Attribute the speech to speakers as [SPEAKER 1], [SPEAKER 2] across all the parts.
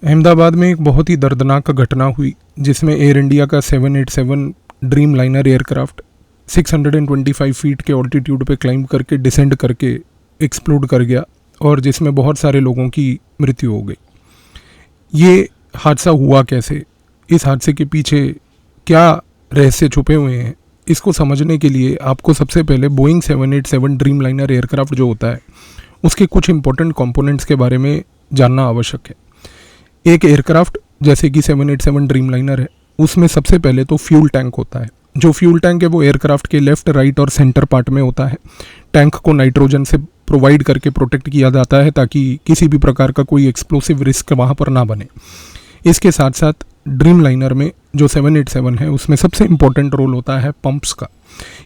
[SPEAKER 1] अहमदाबाद में एक बहुत ही दर्दनाक घटना हुई जिसमें एयर इंडिया का 787 ड्रीम लाइनर एयरक्राफ्ट 625 फीट के ऑल्टीट्यूड पे क्लाइंब करके डिसेंड करके एक्सप्लोड कर गया और जिसमें बहुत सारे लोगों की मृत्यु हो गई। ये हादसा हुआ कैसे, इस हादसे के पीछे क्या रहस्य छुपे हुए हैं, इसको समझने के लिए आपको सबसे पहले बोइंग 787 ड्रीम लाइनर एयरक्राफ्ट जो होता है उसके कुछ इंपॉर्टेंट कंपोनेंट्स के बारे में जानना आवश्यक है। एक एयरक्राफ्ट जैसे कि 787 ड्रीम लाइनर है, उसमें सबसे पहले तो फ्यूल टैंक होता है। जो फ्यूल टैंक है वो एयरक्राफ्ट के लेफ्ट, राइट और सेंटर पार्ट में होता है। टैंक को नाइट्रोजन से प्रोवाइड करके प्रोटेक्ट किया जाता है ताकि किसी भी प्रकार का कोई एक्सप्लोसिव रिस्क वहाँ पर ना बने। इसके साथ साथ ड्रीम लाइनर में जो 787 है उसमें सबसे इम्पोर्टेंट रोल होता है पंप्स का।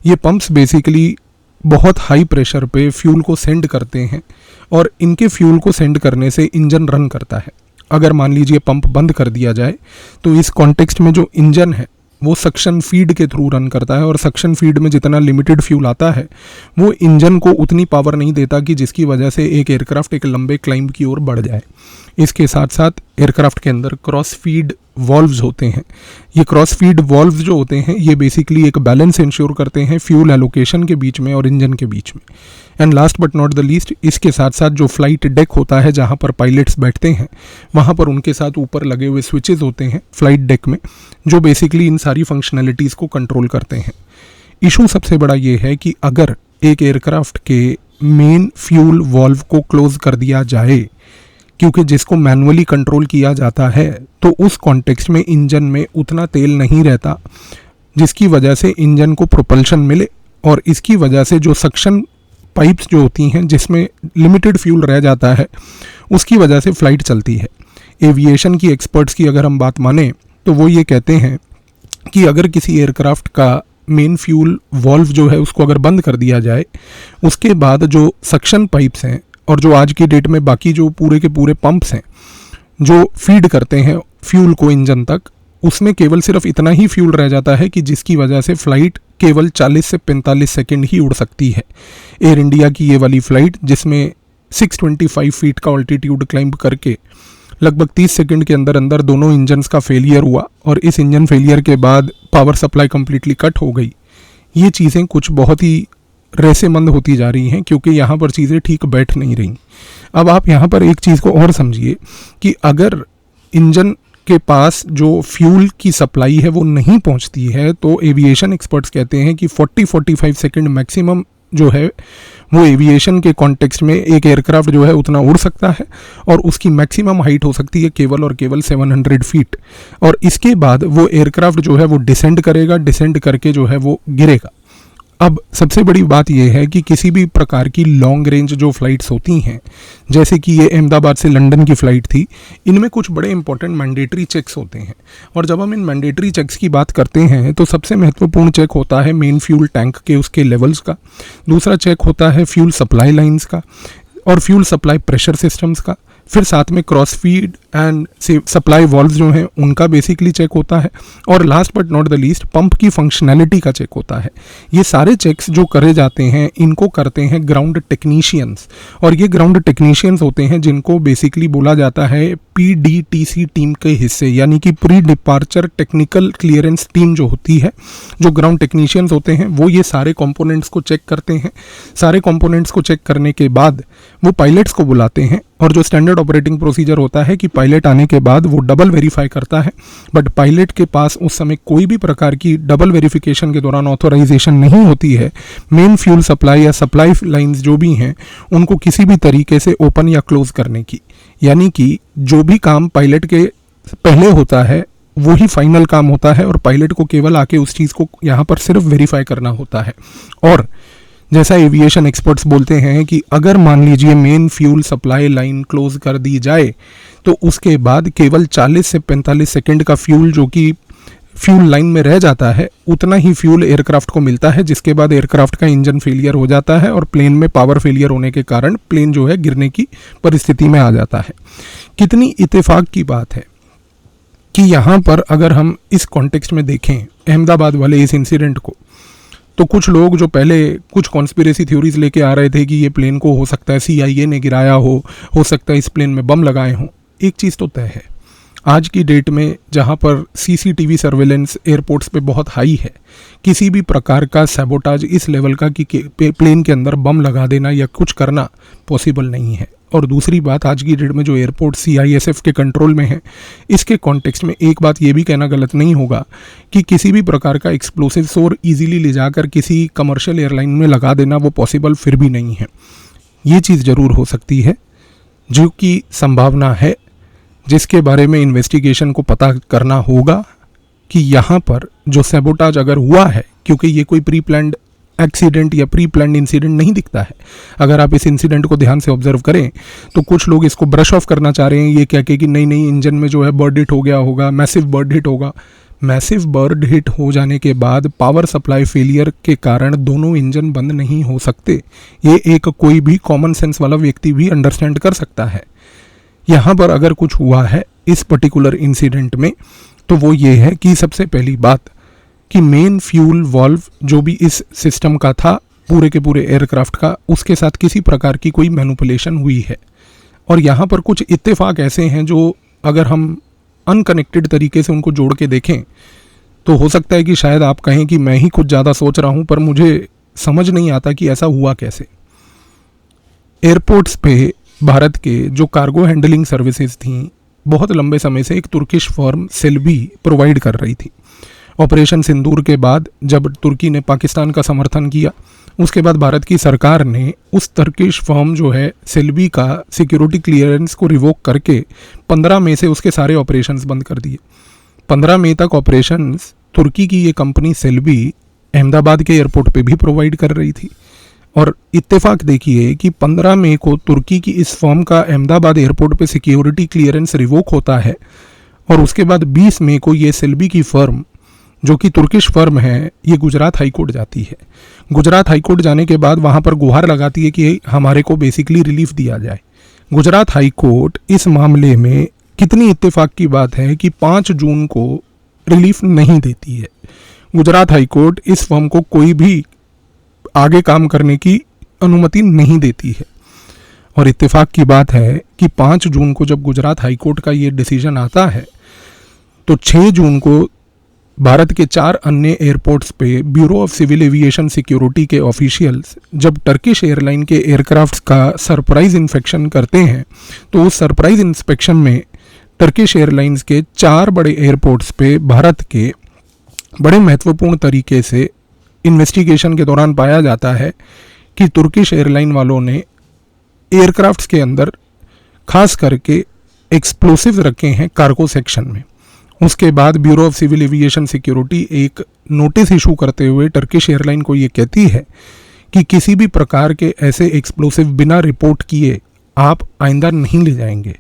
[SPEAKER 1] ये पंप्स बेसिकली बहुत हाई प्रेशर पे फ्यूल को सेंड करते हैं और इनके फ्यूल को सेंड करने से इंजन रन करता है। अगर मान लीजिए पंप बंद कर दिया जाए तो इस कॉन्टेक्स्ट में जो इंजन है वो सक्शन फीड के थ्रू रन करता है और सक्शन फीड में जितना लिमिटेड फ्यूल आता है वो इंजन को उतनी पावर नहीं देता कि जिसकी वजह से एक एयरक्राफ्ट एक लंबे क्लाइंब की ओर बढ़ जाए। इसके साथ साथ एयरक्राफ्ट के अंदर क्रॉस फीड वॉल्व्स होते हैं। ये क्रॉस फीड वॉल्व्स जो होते हैं ये बेसिकली एक बैलेंस इंश्योर करते हैं फ्यूल एलोकेशन के बीच में और इंजन के बीच में। And last but not the least, इसके साथ साथ जो फ्लाइट डेक होता है जहाँ पर पायलट्स बैठते हैं वहाँ पर उनके साथ ऊपर लगे हुए स्विचेस होते हैं फ्लाइट डेक में, जो बेसिकली इन सारी फंक्शनैलिटीज़ को कंट्रोल करते हैं। इशू सबसे बड़ा ये है कि अगर एक एयरक्राफ्ट के मेन फ्यूल वॉल्व को क्लोज कर दिया जाए, क्योंकि जिसको मैनुअली कंट्रोल किया जाता है, तो उस कॉन्टेक्स्ट में इंजन में उतना तेल नहीं रहता जिसकी वजह से इंजन को प्रोपल्शन मिले और इसकी वजह से जो सक्शन पाइप्स जो होती हैं जिसमें लिमिटेड फ्यूल रह जाता है उसकी वजह से फ्लाइट चलती है। एविएशन की एक्सपर्ट्स की अगर हम बात माने तो वो ये कहते हैं कि अगर किसी एयरक्राफ्ट का मेन फ्यूल वॉल्व जो है उसको अगर बंद कर दिया जाए, उसके बाद जो सक्शन पाइप्स हैं और जो आज की डेट में बाकी जो पूरे के पूरे पंप्स हैं जो फीड करते हैं फ्यूल को इंजन तक, उसमें केवल सिर्फ इतना ही फ्यूल रह जाता है कि जिसकी वजह से फ़्लाइट केवल 40 से 45 सेकंड ही उड़ सकती है। एयर इंडिया की ये वाली फ़्लाइट जिसमें 625 फीट का ऑल्टीट्यूड क्लाइंब करके लगभग 30 सेकंड के अंदर अंदर दोनों इंजन्स का फेलियर हुआ और इस इंजन फेलियर के बाद पावर सप्लाई कम्प्लीटली कट हो गई। ये चीज़ें कुछ बहुत ही रहस्यमंद होती जा रही हैं क्योंकि यहाँ पर चीज़ें ठीक बैठ नहीं रही। अब आप यहाँ पर एक चीज़ को और समझिए कि अगर इंजन के पास जो फ्यूल की सप्लाई है वो नहीं पहुँचती है तो एविएशन एक्सपर्ट्स कहते हैं कि 40-45 सेकंड मैक्सिमम जो है वो एविएशन के कॉन्टेक्स्ट में एक एयरक्राफ्ट जो है उतना उड़ सकता है और उसकी मैक्सिमम हाइट हो सकती है केवल और केवल 700 फीट। और इसके बाद वो एयरक्राफ्ट जो है वो डिसेंड करेगा, डिसेंड करके जो है वो गिरेगा। अब सबसे बड़ी बात यह है कि किसी भी प्रकार की लॉन्ग रेंज जो फ़्लाइट्स होती हैं, जैसे कि ये अहमदाबाद से लंदन की फ़्लाइट थी, इनमें कुछ बड़े इंपॉर्टेंट मैंडेटरी चेक्स होते हैं। और जब हम इन मैंडेटरी चेक्स की बात करते हैं तो सबसे महत्वपूर्ण चेक होता है मेन फ्यूल टैंक के उसके लेवल्स का, दूसरा चेक होता है फ्यूल सप्लाई लाइन्स का और फ्यूल सप्लाई प्रेशर सिस्टम्स का, फिर साथ में cross feed and supply valves जो हैं उनका बेसिकली चेक होता है और last but not the least pump की फंक्शनैलिटी का चेक होता है। ये सारे चेक्स जो करे जाते हैं इनको करते हैं ग्राउंड टेक्नीशियंस और ये ग्राउंड टेक्नीशियंस होते हैं जिनको बेसिकली बोला जाता है PDTC टीम के हिस्से, यानी कि pre departure technical clearance team जो होती है। जो ग्राउंड टेक्नीशियंस होते हैं वो ये सारे कंपोनेंट्स को चेक करते हैं। सारे कंपोनेंट्स को चेक करने के बाद वो पायलट्स को बुलाते हैं और जो स्टैंडर्ड ऑपरेटिंग प्रोसीजर होता है कि पायलट आने के बाद वो डबल वेरीफाई करता है, बट पायलट के पास उस समय कोई भी प्रकार की डबल वेरिफिकेशन के दौरान ऑथोराइजेशन नहीं होती है मेन फ्यूल सप्लाई या सप्लाई लाइंस जो भी हैं उनको किसी भी तरीके से ओपन या क्लोज करने की। यानी कि जो भी काम पायलट के पहले होता है वही फाइनल काम होता है और पायलट को केवल आके उस चीज़ को यहाँ पर सिर्फ वेरीफाई करना होता है। और जैसा एविएशन एक्सपर्ट्स बोलते हैं कि अगर मान लीजिए main fuel supply line close कर दी जाए तो उसके बाद केवल 40 से 45 सेकंड का फ्यूल जो कि फ्यूल लाइन में रह जाता है उतना ही फ्यूल एयरक्राफ्ट को मिलता है, जिसके बाद एयरक्राफ्ट का इंजन फेलियर हो जाता है और प्लेन में पावर फेलियर होने के कारण प्लेन जो है गिरने की परिस्थिति में आ जाता है। कितनी इत्तेफाक की बात है कि यहाँ पर अगर हम इस कॉन्टेक्स्ट में देखें अहमदाबाद वाले इस इंसिडेंट को, तो कुछ लोग जो पहले कुछ कॉन्स्पिरेसी थ्योरीज लेके आ रहे थे कि ये प्लेन को हो सकता है CIA ने गिराया हो सकता है इस प्लेन में बम लगाए हों, एक चीज़ तो तय है आज की डेट में जहां पर सीसीटीवी सर्वेलेंस एयरपोर्ट्स पे बहुत हाई है, किसी भी प्रकार का सैबोटाज इस लेवल का कि प्लेन के अंदर बम लगा देना या कुछ करना पॉसिबल नहीं है। और दूसरी बात, आज की डेट में जो एयरपोर्ट CISF के कंट्रोल में है, इसके कॉन्टेक्स्ट में एक बात ये भी कहना गलत नहीं होगा कि किसी भी प्रकार का एक्सप्लोसिव्स और इजीली ले जाकर किसी कमर्शियल एयरलाइन में लगा देना वो पॉसिबल फिर भी नहीं है। ये चीज़ ज़रूर हो सकती है, जो कि संभावना है, जिसके बारे में इन्वेस्टिगेशन को पता करना होगा कि यहाँ पर जो सैबोटाज अगर हुआ है, क्योंकि ये कोई प्री प्लान्ड एक्सीडेंट या प्री प्लान्ड इंसिडेंट नहीं दिखता है। अगर आप इस इंसिडेंट को ध्यान से ऑब्जर्व करें तो कुछ लोग इसको ब्रश ऑफ करना चाह रहे हैं, ये कह के कि नहीं इंजन में जो है बर्ड हिट हो गया होगा, मैसिव बर्ड हिट होगा। मैसिव बर्ड हिट हो जाने के बाद पावर सप्लाई फेलियर के कारण दोनों इंजन बंद नहीं हो सकते। ये एक कोई भी कॉमन सेंस वाला व्यक्ति भी अंडरस्टैंड कर सकता है। यहाँ पर अगर कुछ हुआ है इस पर्टिकुलर इंसिडेंट में, तो वो ये है कि सबसे पहली बात कि मेन फ्यूल वाल्व जो भी इस सिस्टम का था, पूरे के पूरे एयरक्राफ्ट का, उसके साथ किसी प्रकार की कोई मैनिपुलेशन हुई है। और यहाँ पर कुछ इत्तेफाक ऐसे हैं जो अगर हम अनकनेक्टेड तरीके से उनको जोड़ के देखें तो हो सकता है कि शायद आप कहें कि मैं ही कुछ ज़्यादा सोच रहा हूँ, पर मुझे समझ नहीं आता कि ऐसा हुआ कैसे। एयरपोर्ट्स पे भारत के जो कार्गो हैंडलिंग सर्विसेज थी, बहुत लंबे समय से एक तुर्किश फर्म सेल्बी प्रोवाइड कर रही थी। ऑपरेशन सिंदूर के बाद जब तुर्की ने पाकिस्तान का समर्थन किया, उसके बाद भारत की सरकार ने उस तुर्किश फर्म जो है सेल्बी का सिक्योरिटी क्लियरेंस को रिवोक करके 15 मई से उसके सारे ऑपरेशंस बंद कर दिए। 15 मई तक ऑपरेशंस तुर्की की ये कंपनी सेल्बी अहमदाबाद के एयरपोर्ट पे भी प्रोवाइड कर रही थी। और इत्तेफाक देखिए कि 15 मई को तुर्की की इस फर्म का अहमदाबाद एयरपोर्ट पे सिक्योरिटी क्लियरेंस रिवोक होता है, और उसके बाद 20 मई को ये सेल्बी की फर्म जो कि तुर्किश फर्म है, ये गुजरात हाईकोर्ट जाती है। गुजरात हाईकोर्ट जाने के बाद वहाँ पर गुहार लगाती है कि हमारे को बेसिकली रिलीफ दिया जाए। गुजरात हाईकोर्ट इस मामले में कितनी इत्तेफाक की बात है कि 5 जून को रिलीफ नहीं देती है। गुजरात हाईकोर्ट इस फर्म को कोई भी आगे काम करने की अनुमति नहीं देती है। और इत्तेफाक की बात है कि 5 जून को जब गुजरात हाईकोर्ट का ये डिसीजन आता है, तो 6 जून को भारत के 4 अन्य एयरपोर्ट्स पे bureau of civil aviation security के ऑफिशियल्स जब टर्किश एयरलाइन के एयरक्राफ्ट्स का सरप्राइज इंस्पेक्शन करते हैं, तो उस सरप्राइज इंस्पेक्शन में टर्किश एयरलाइंस के 4 बड़े एयरपोर्ट्स पे भारत के बड़े महत्वपूर्ण तरीके से इन्वेस्टिगेशन के दौरान पाया जाता है कि तुर्किश एयरलाइन वालों ने एयरक्राफ्ट्स के अंदर खास करके एक्सप्लोसिव्स रखे हैं कार्गो सेक्शन में। उसके बाद bureau of civil aviation security एक नोटिस इशू करते हुए टर्किश एयरलाइन को ये कहती है कि किसी भी प्रकार के ऐसे एक्सप्लोसिव बिना रिपोर्ट किए आप आइंदा नहीं ले जाएंगे।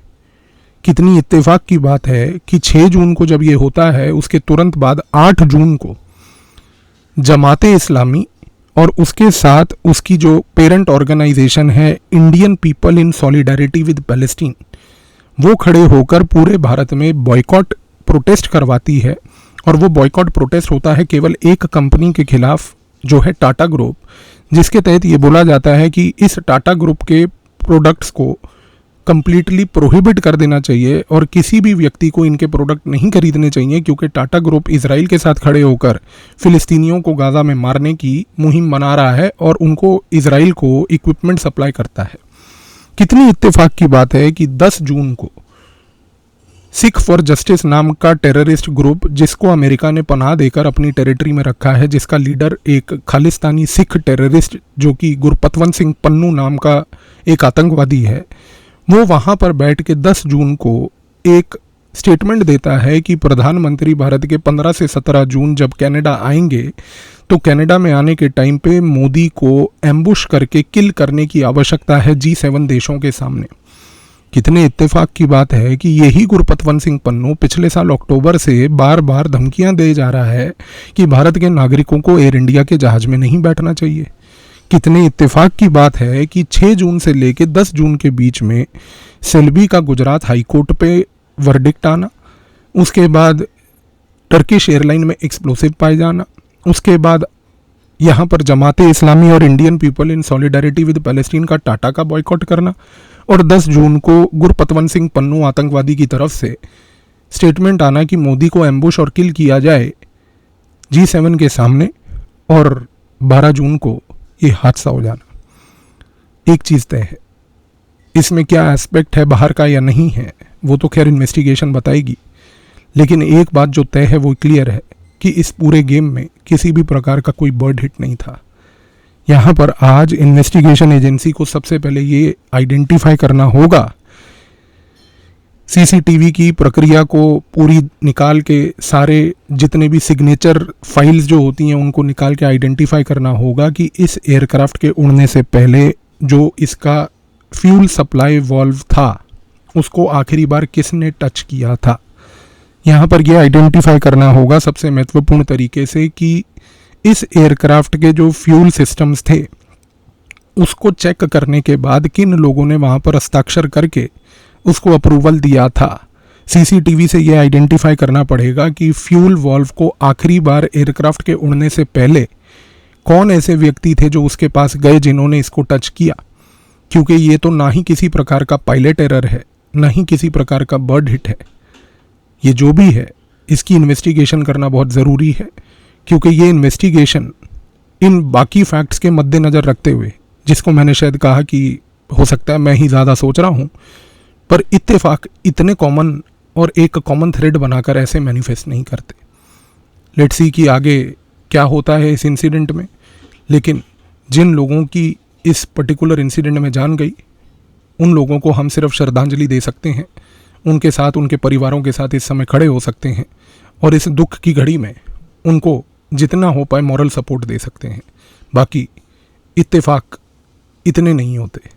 [SPEAKER 1] कितनी इत्तेफाक की बात है कि 6 जून को जब ये होता है, उसके तुरंत बाद 8 जून को जमाते इस्लामी और उसके साथ उसकी जो पेरेंट ऑर्गेनाइजेशन है Indian people in solidarity with Palestine, वो खड़े होकर पूरे भारत में बॉयकॉट प्रोटेस्ट करवाती है। और वो बॉयकॉट प्रोटेस्ट होता है केवल एक कंपनी के खिलाफ, जो है टाटा ग्रुप, जिसके तहत ये बोला जाता है कि इस टाटा ग्रुप के प्रोडक्ट्स को कंप्लीटली प्रोहिबिट कर देना चाहिए और किसी भी व्यक्ति को इनके प्रोडक्ट नहीं खरीदने चाहिए, क्योंकि टाटा ग्रुप इजराइल के साथ खड़े होकर फिलिस्तीनियों को गाज़ा में मारने की मुहिम बना रहा है और उनको इजराइल को इक्विपमेंट सप्लाई करता है। कितनी इत्तेफाक की बात है कि 10 जून को सिख फॉर जस्टिस नाम का टेररिस्ट ग्रुप, जिसको अमेरिका ने पनाह देकर अपनी टेरिटरी में रखा है, जिसका लीडर एक खालिस्तानी सिख टेररिस्ट जो कि गुरपतवंत सिंह पन्नू नाम का एक आतंकवादी है, वो वहाँ पर बैठ के 10 जून को एक स्टेटमेंट देता है कि प्रधानमंत्री भारत के 15 से 17 जून जब कनाडा आएंगे, तो कनाडा में आने के टाइम पे मोदी को एम्बुश करके किल करने की आवश्यकता है G7 देशों के सामने। कितने इत्तेफाक की बात है कि यही गुरपतवंत सिंह पन्नू पिछले साल अक्टूबर से बार बार धमकियां दे जा रहा है कि भारत के नागरिकों को एयर इंडिया के जहाज में नहीं बैठना चाहिए। कितने इत्तेफाक की बात है कि 6 जून से लेकर 10 जून के बीच में सेल्बी का गुजरात हाईकोर्ट पे वर्डिक्ट आना, उसके बाद टर्किश एयरलाइन में एक्सप्लोसिव पाए जाना, उसके बाद यहाँ पर जमाते इस्लामी और Indian people in solidarity with Palestine का टाटा का बॉयकॉट करना, और 10 जून को गुरपतवंत सिंह पन्नू आतंकवादी की तरफ से स्टेटमेंट आना कि मोदी को एम्बुश और किल किया जाए G7 के सामने, और 12 जून को ये हादसा हो जाना। एक चीज़ तय है, इसमें क्या एस्पेक्ट है बाहर का या नहीं है वो तो खैर इन्वेस्टिगेशन बताएगी, लेकिन एक बात जो तय है वो क्लियर है कि इस पूरे गेम में किसी भी प्रकार का कोई बर्ड हिट नहीं था। यहाँ पर आज इन्वेस्टिगेशन एजेंसी को सबसे पहले ये आइडेंटिफाई करना होगा, सीसीटीवी की प्रक्रिया को पूरी निकाल के सारे जितने भी सिग्नेचर फाइल्स जो होती हैं उनको निकाल के आइडेंटिफाई करना होगा कि इस एयरक्राफ्ट के उड़ने से पहले जो इसका फ्यूल सप्लाई वाल्व था उसको आखिरी बार किसने टच किया था। यहाँ पर यह आइडेंटिफाई करना होगा सबसे महत्वपूर्ण तरीके से कि इस एयरक्राफ्ट के जो फ्यूल सिस्टम्स थे उसको चेक करने के बाद किन लोगों ने वहाँ पर हस्ताक्षर करके उसको अप्रूवल दिया था। सीसीटीवी से यह आइडेंटिफाई करना पड़ेगा कि फ्यूल वाल्व को आखिरी बार एयरक्राफ्ट के उड़ने से पहले कौन ऐसे व्यक्ति थे जो उसके पास गए जिन्होंने इसको टच किया, क्योंकि ये तो ना ही किसी प्रकार का पायलट एरर है, ना ही किसी प्रकार का बर्ड हिट है। ये जो भी है इसकी इन्वेस्टिगेशन करना बहुत ज़रूरी है, क्योंकि ये इन्वेस्टिगेशन इन बाकी फैक्ट्स के मद्देनज़र रखते हुए, जिसको मैंने शायद कहा कि हो सकता है मैं ही ज़्यादा सोच रहा हूँ, पर इत्तेफाक इतने कॉमन और एक कॉमन थ्रेड बनाकर ऐसे मैनिफेस्ट नहीं करते। लेट्स सी कि आगे क्या होता है इस इंसिडेंट में, लेकिन जिन लोगों की इस पर्टिकुलर इंसिडेंट में जान गई उन लोगों को हम सिर्फ श्रद्धांजलि दे सकते हैं, उनके साथ उनके परिवारों के साथ इस समय खड़े हो सकते हैं और इस दुख की घड़ी में उनको जितना हो पाए मॉरल सपोर्ट दे सकते हैं। बाकी इत्तेफाक इतने नहीं होते।